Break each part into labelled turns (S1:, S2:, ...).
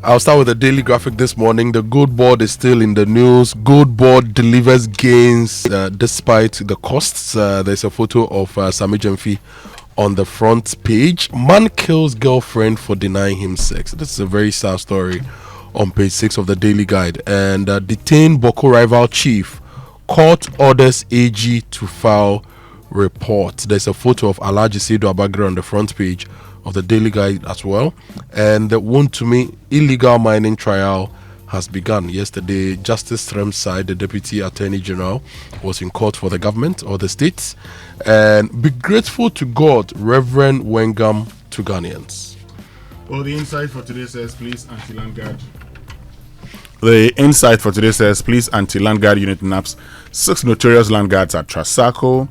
S1: I'll start with the Daily Graphic this morning. The gold board is still in the news. Gold board delivers gains despite the costs. There's a photo of Sami Jemfi on the front page. Man kills girlfriend for denying him sex. This is a very sad story on page 6 of the Daily Guide. And detained Boko rival chief. Court orders AG to file report. There's a photo of Alhaji Saidu Abagre on the front page of the Daily Guide as well. And the Wontumi illegal mining trial has begun. Yesterday, Justice Tremsai, the Deputy Attorney General, was in court for the government or the states. And be grateful to God, Reverend Wengam to Ghanaians.
S2: Well, the insight for today says, please anti-land guard. The insight for today says, police anti-land guard unit naps 6 notorious land guards at Trasacco.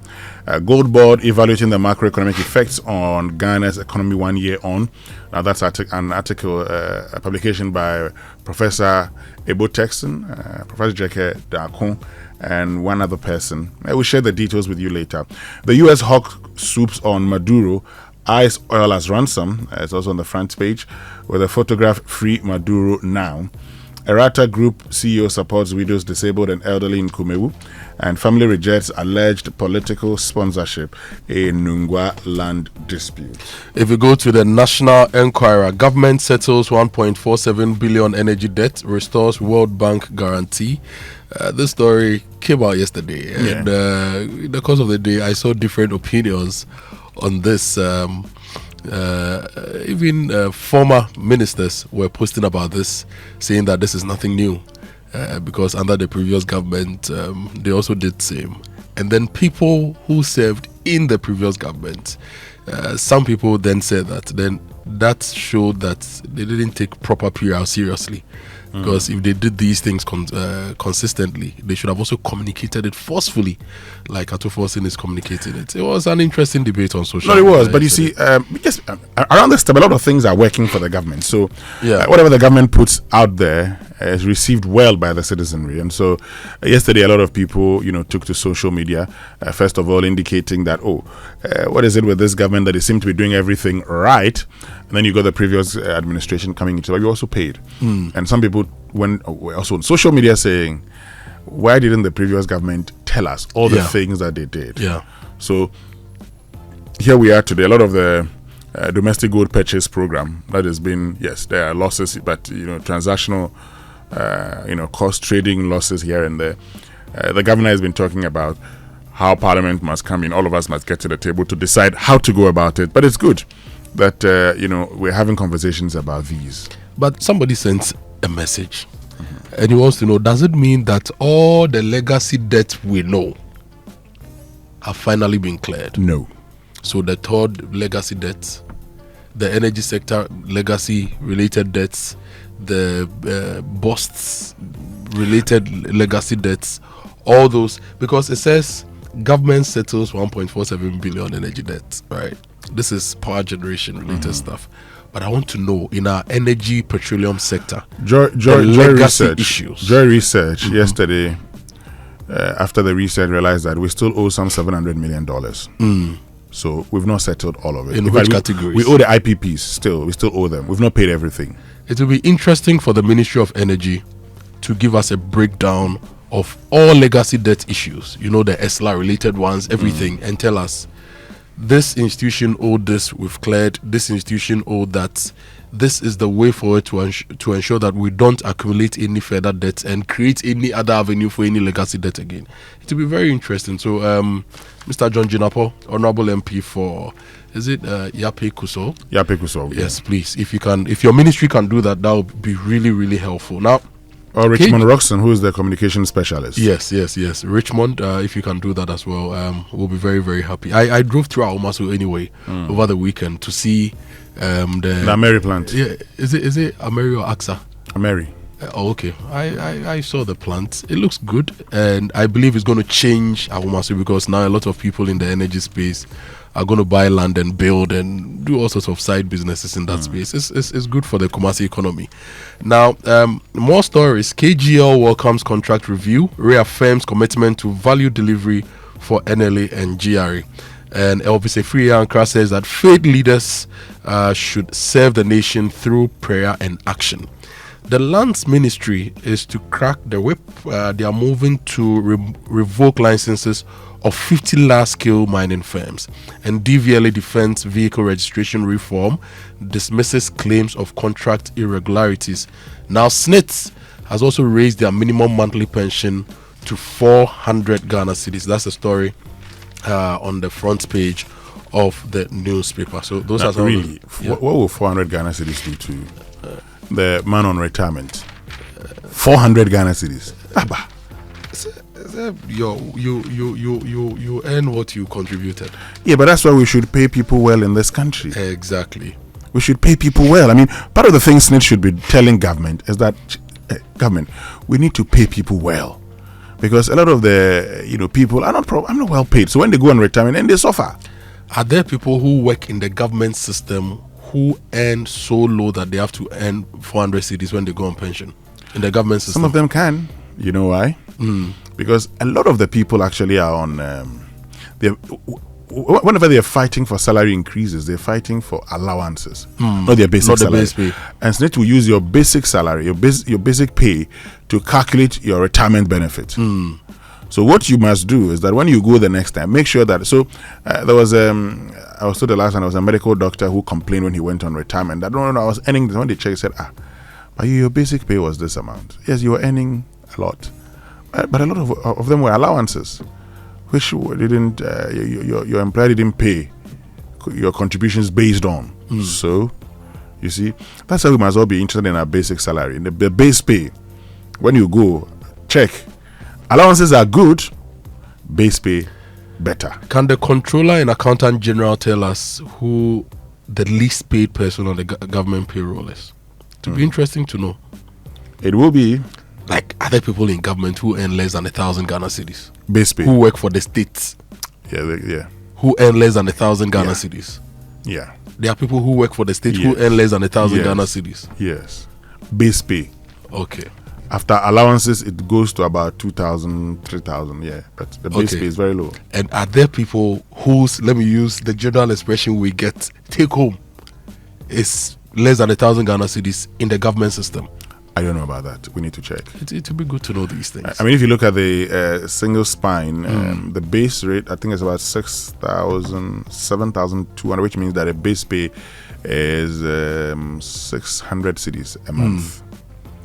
S2: Gold board evaluating the macroeconomic effects on Ghana's economy 1 year on. Now that's an article, a publication by Professor Ebo Texan, Professor Jeke Dakon, and one other person. I will share the details with you later. The U.S. hawk swoops on Maduro. Eyes oil as ransom. It's also on the front page with a photograph, free Maduro now. Errata Group CEO supports widows, disabled and elderly in Kumewu, and family rejects alleged political sponsorship in Nungwa land dispute.
S1: If we go to the National Enquirer, government settles 1.47 billion energy debt, restores World Bank guarantee. This story came out yesterday, and in the course of the day, I saw different opinions on this. Even former ministers were posting about this, saying that this is nothing new, because under the previous government, they also did same. And then people who served in the previous government, some people then said that showed that they didn't take proper PR seriously. Because if they did these things consistently, they should have also communicated it forcefully, like Ato Forsin is communicating it. It was an interesting debate on social media.
S2: No, it was. But you see, around this time, a lot of things are working for the government. So whatever the government puts out there is received well by the citizenry. And so yesterday, a lot of people, took to social media, first of all, indicating that, what is it with this government that they seem to be doing everything right? And then you got the previous administration coming into it. You also paid. And some people were also on social media saying, why didn't the previous government tell us all the things that they did? So here we are today. A lot of the domestic gold purchase program that has been, yes, there are losses, but transactional, cost trading losses here and there. The governor has been talking about how Parliament must come in. All of us must get to the table to decide how to go about it. But it's good that we're having conversations about these.
S1: But somebody sent a message, and he wants to know: does it mean that all the legacy debts we know have finally been cleared?
S2: No.
S1: So the third legacy debts, the energy sector legacy related debts, the busts related legacy debts, all those, because it says government settles 1.47 billion energy debts, right? This is power generation related stuff. But I want to know, in our energy petroleum sector,
S2: Joy
S1: legacy issues.
S2: Joy Research yesterday, after the research, realized that we still owe some $700 million. So we've not settled all of it.
S1: In which categories?
S2: We owe the IPPs still. We still owe them. We've not paid everything.
S1: It will be interesting for the Ministry of Energy to give us a breakdown of all legacy debt issues. The ESLA related ones, everything, and tell us, this institution owed this, we've cleared. This institution owed that. This is the way forward to ensure that we don't accumulate any further debts and create any other avenue for any legacy debt again. It will be very interesting. So, Mr. John Jinapo, Honorable MP for, is it Yape Kuso?
S2: Yape Kuso.
S1: Yes, please. If you can, if your ministry can do that, that would be really, really helpful. Now,
S2: or Richmond Roxon, who is the communication specialist.
S1: Yes. Richmond, if you can do that as well, we'll be very, very happy. I drove through Aomasu anyway over the weekend to see the
S2: Ameri plant.
S1: Yeah, is it Ameri or AXA?
S2: Ameri.
S1: Okay. I saw the plant. It looks good, and I believe it's going to change Aomasu, because now a lot of people in the energy space are going to buy land and build and do all sorts of side businesses in that space. It's good for the Kumasi economy. Now, more stories. KGL welcomes contract review, reaffirms commitment to value delivery for NLA and GRA. And Elvis Efriye Ankara says that faith leaders should serve the nation through prayer and action. The Lands Ministry is to crack the whip. They are moving to revoke licenses of 50 large-scale mining firms. And DVLA Defense Vehicle Registration Reform dismisses claims of contract irregularities. Now, SNITS has also raised their minimum monthly pension to 400 Ghana cedis. That's the story on the front page of the newspaper. So those are some
S2: really. What will 400 Ghana cedis do to the man on retirement? 400 Ghana cedis. Abba.
S1: You earn what you contributed.
S2: Yeah, but that's why we should pay people well in this country.
S1: Exactly.
S2: We should pay people well. I mean, part of the thing SNIT should be telling government is that government, we need to pay people well, because a lot of the people are not well paid. So when they go on retirement, and they suffer.
S1: Are there people who work in the government system who earn so low that they have to earn 400 cedis when they go on pension in the government system?
S2: Some of them can. You know why? Because a lot of the people actually are on. Whenever they're fighting for salary increases, they're fighting for allowances, not their basic salary.
S1: Base pay.
S2: And SNIT will use your basic salary, your basic pay, to calculate your retirement benefit. So what you must do is that when you go the next time, make sure that. So there was I was told the last time, there was a medical doctor who complained when he went on retirement that no, I was earning this. When they checked, he said, but your basic pay was this amount. Yes, you were earning a lot, but a lot of them were allowances, which didn't your employer didn't pay your contributions based on. So you see, that's why we must all be interested in our basic salary, in the base pay. When you go check, allowances are good, base pay better.
S1: Can the controller and accountant general tell us who the least paid person on the government payroll is? To be interesting to know.
S2: It will be
S1: like other people in government who earn less than 1,000 Ghana cedis,
S2: base pay,
S1: who work for the states,
S2: who
S1: earn less than 1,000 Ghana cedis.
S2: Yeah,
S1: there are people who work for the state who earn less than 1,000 Ghana cedis.
S2: Yes, base pay.
S1: Okay.
S2: After allowances, it goes to about 2,000, 3,000. Yeah, but the base pay is very low.
S1: And are there people whose, let me use the general expression we get, take home is less than 1,000 Ghana cedis in the government system?
S2: I don't know about that. We need to check.
S1: It would be good to know these things.
S2: I mean, if you look at the single spine, the base rate, I think it's about 7,200, which means that a base pay is 600 cedis a month.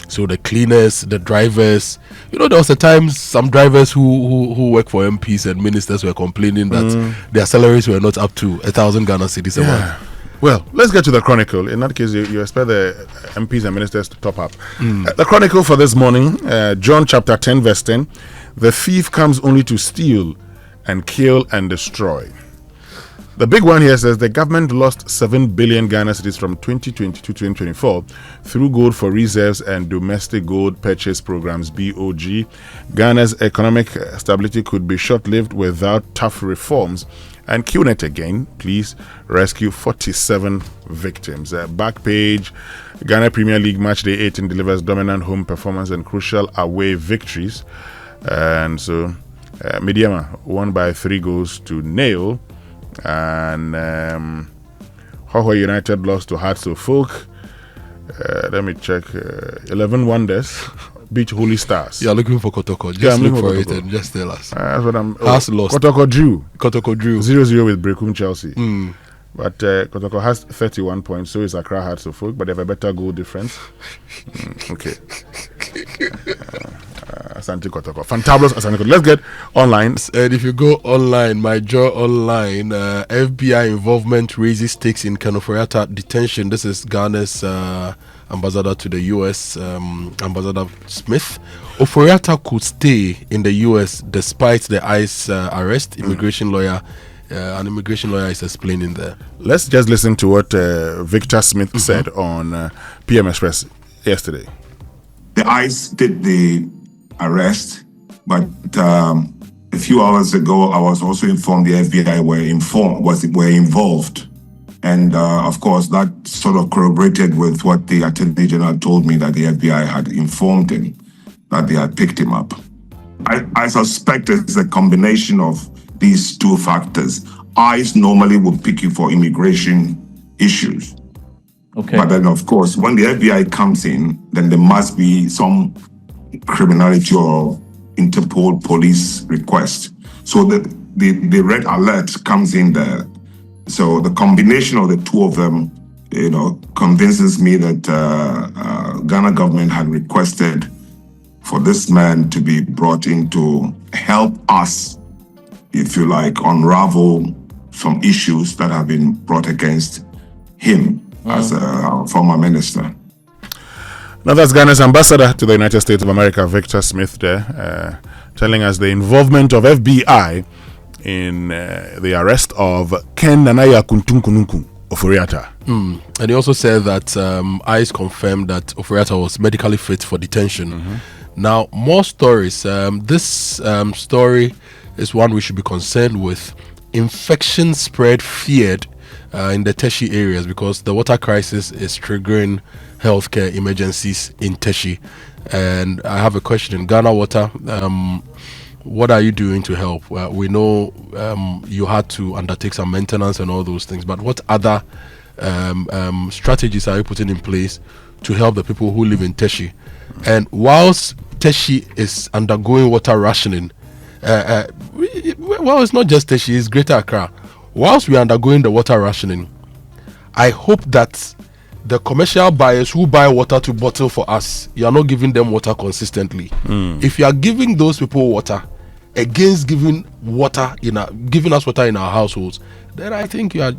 S1: So the cleaners, the drivers, there was a time some drivers who work for MPs and ministers were complaining that their salaries were not up to 1,000 Ghana cedis a month.
S2: Well, let's get to the Chronicle. In that case, you expect the MPs and ministers to top up. The Chronicle for this morning, John chapter 10, verse 10. The thief comes only to steal and kill and destroy. The big one here says the government lost 7 billion Ghana cedis from 2020 to 2024 through gold for reserves and domestic gold purchase programs, BOG. Ghana's economic stability could be short-lived without tough reforms. And QNet again, please rescue 47 victims. Back page, Ghana Premier League match day 18 delivers dominant home performance and crucial away victories. And so, Mediama won by 3 goals to 0. And Hoho United lost to Hearts of Folk. Let me check. 11 Wonders beat Holy Stars.
S1: You're looking for Kotoko. Just look for it and just tell us.
S2: That's what I'm.
S1: Has lost.
S2: Kotoko drew.
S1: 0-0
S2: with Brekum Chelsea. But Kotoko has 31 points, so is Accra Hearts of Folk, but they have a better goal difference. Okay. Asante Kotoko. Fantabulous Asante Kotoko. Let's get online.
S1: And if you go online, my jaw online, FBI involvement raises stakes in Kenoforiata detention. This is Ghana's ambassador to the US, Ambassador Smith. Oforiata could stay in the US despite the ICE arrest. An immigration lawyer is explaining there.
S2: Let's just listen to what Victor Smith said on PM Express yesterday.
S3: The ICE did the arrest, but a few hours ago, I was also informed the FBI were involved. And of course, that sort of corroborated with what the Attorney General told me, that the FBI had informed him that they had picked him up. I suspect it's a combination of these two factors. ICE normally would pick you for immigration issues.
S4: Okay.
S3: But then, of course, when the FBI comes in, then there must be some criminality or Interpol police request. So the red alert comes in there. So the combination of the two of them, convinces me that Ghana government had requested for this man to be brought in to help us, if you like, unravel some issues that have been brought against him as a former minister.
S2: Now that's Ghana's ambassador to the United States of America, Victor Smith, there, telling us the involvement of FBI in the arrest of Ken Nanaya Kuntunkununkun Oforiatta.
S1: And he also said that ICE confirmed that Oforiatta was medically fit for detention. Now, more stories. This story is one we should be concerned with. Infection spread feared in the Teshi areas because the water crisis is triggering healthcare emergencies in Teshi. And I have a question. Ghana Water, what are you doing to help? We know you had to undertake some maintenance and all those things, but what other strategies are you putting in place to help the people who live in Teshi? And whilst Teshi is undergoing water rationing, well, it's not just Teshi, it's Greater Accra. Whilst we are undergoing the water rationing, I hope that the commercial buyers who buy water to bottle for us, you are not giving them water consistently. If you are giving those people water against giving us water in our households, then I think you are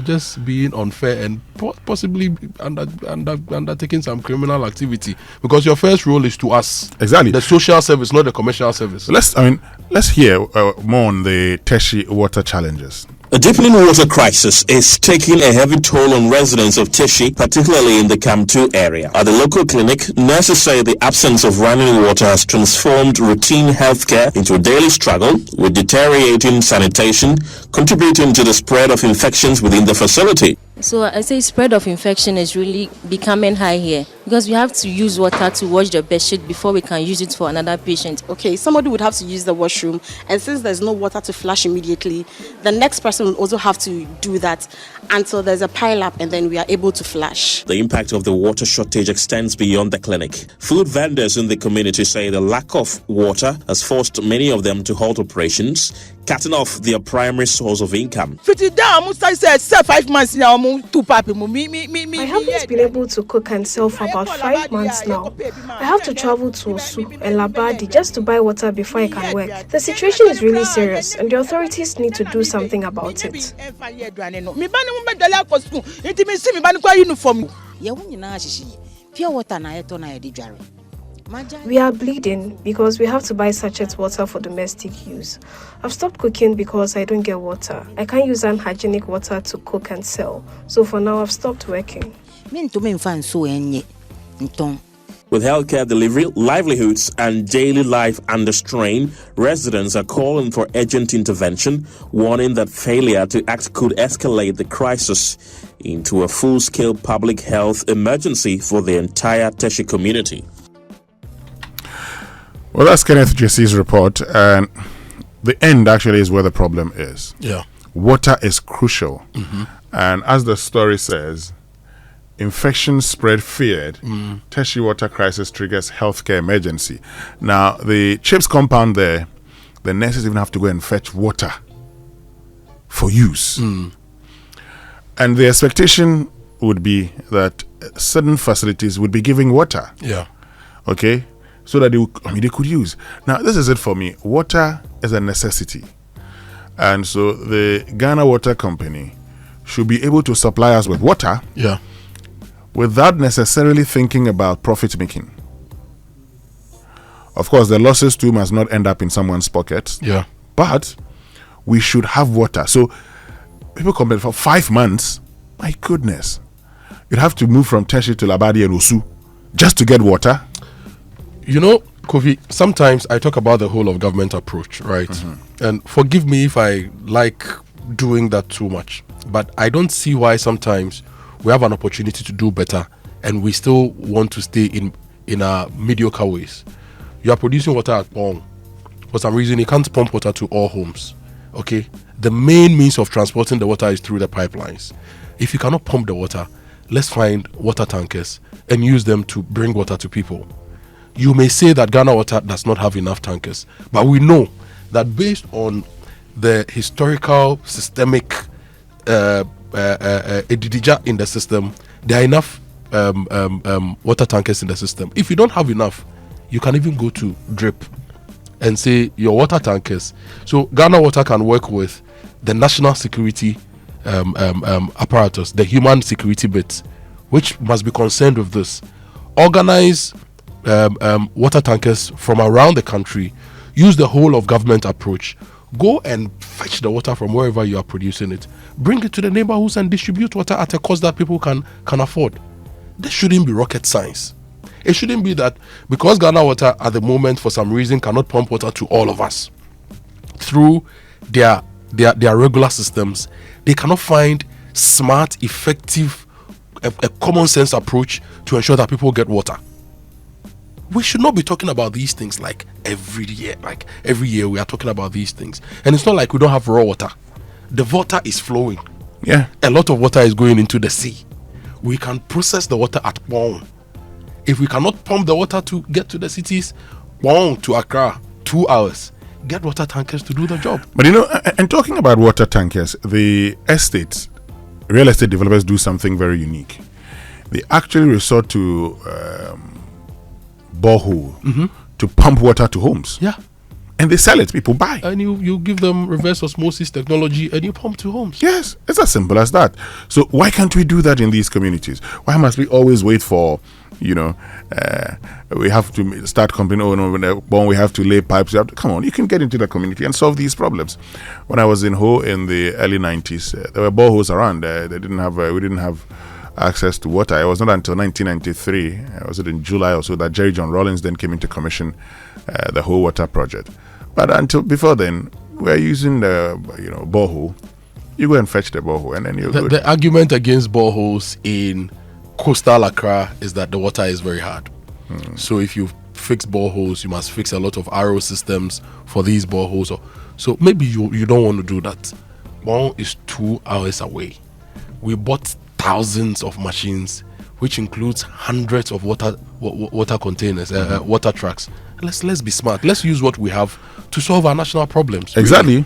S1: just being unfair and possibly undertaking some criminal activity, because your first role is to us.
S2: Exactly.
S1: The social service, not the commercial service.
S2: Let's hear more on the Teshi water challenges.
S5: A deepening water crisis is taking a heavy toll on residents of Teshi, particularly in the Camp 2 area. At the local clinic, nurses say the absence of running water has transformed routine healthcare into a daily struggle, with deteriorating sanitation contributing to the spread of infections within the facility.
S6: So I say spread of infection is really becoming high here, because we have to use water to wash the bedsheet before we can use it for another patient.
S7: Okay, somebody would have to use the washroom, and since there's no water to flush immediately, the next person will also have to do that until there's a pile up, and then we are able to flush.
S5: The impact of the water shortage extends beyond the clinic. Food vendors in the community say the lack of water has forced many of them to halt operations, cutting off their primary source of income.
S8: I
S9: haven't been able to cook and sell for about 5 months now. I have to travel to Osu and Labadi just to buy water before I can work. The situation is really serious and the authorities need to do something about it. We are bleeding because we have to buy sachet water for domestic use. I've stopped cooking because I don't get water. I can't use unhygienic water to cook and sell. So for now, I've stopped working.
S5: With healthcare delivery, livelihoods, and daily life under strain, residents are calling for urgent intervention, warning that failure to act could escalate the crisis into a full-scale public health emergency for the entire Teshi community.
S2: Well, that's Kenneth JC's report, and the end actually is where the problem is.
S1: Yeah.
S2: Water is crucial. And as the story says, infection spread feared. Teshi water crisis triggers healthcare emergency. Now, the CHIPS compound there, the nurses even have to go and fetch water for use. And the expectation would be that certain facilities would be giving water.
S1: Yeah.
S2: Okay? So that they could use. Now, this is it for me. Water is a necessity. And so the Ghana Water Company should be able to supply us with water.
S1: Yeah.
S2: Without necessarily thinking about profit making. Of course, the losses too must not end up in someone's pocket.
S1: Yeah.
S2: But we should have water. So people complain for 5 months. My goodness. You'd have to move from Teshi to Labadi and Osu just to get water.
S1: You know, Kofi, sometimes I talk about the whole of government approach, right? And forgive me if I like doing that too much, but I don't see why sometimes we have an opportunity to do better and we still want to stay in our mediocre ways. You are producing water at Pong. For some reason, you can't pump water to all homes, okay? The main means of transporting the water is through the pipelines. If you cannot pump the water, let's find water tankers and use them to bring water to people. You may say that Ghana Water does not have enough tankers, but we know that based on the historical systemic edidija in the system, there are enough water tankers in the system. If you don't have enough, you can even go to drip and say your water tankers. So Ghana Water can work with the national security apparatus, the human security bit, which must be concerned with this. Organize water tankers from around the country, use the whole of government approach, go and fetch the water from wherever you are producing it, bring it to the neighborhoods and distribute water at a cost that people can afford. This shouldn't be rocket science. It shouldn't be that because Ghana Water at the moment for some reason cannot pump water to all of us through their regular systems, they cannot find smart, effective, a common sense approach to ensure that people get water. We should not be talking about these things like every year. Like every year we are talking about these things. And it's not like we don't have raw water. The water is flowing.
S2: Yeah.
S1: A lot of water is going into the sea. We can process the water at Pong. If we cannot pump the water to get to the cities, Pong to Accra, 2 hours. Get water tankers to do the job.
S2: But and talking about water tankers, the real estate developers do something very unique. They actually resort to borehole to pump water to homes.
S1: Yeah.
S2: And they sell it, people buy.
S1: And you give them reverse osmosis technology and you pump to homes.
S2: Yes, it's as simple as that. So why can't we do that in these communities? Why must we always wait for, we have to start complaining, oh no, we have to lay pipes. Come on, you can get into the community and solve these problems. When I was in Ho in the early 90s, there were boreholes around. We didn't have access to water. It was not until 1993, was it in July or so, that Jerry John Rawlings then came into commission the whole water project. But until before then, we're using the borehole. You go and fetch the borehole, and then you go.
S1: The argument against boreholes in coastal Accra is that the water is very hard. So if you fix boreholes, you must fix a lot of RO systems for these boreholes. So maybe you don't want to do that. One is 2 hours away. We bought thousands of machines, which includes hundreds of water containers, water trucks. Let's be smart. Let's use what we have to solve our national problems.
S2: Exactly.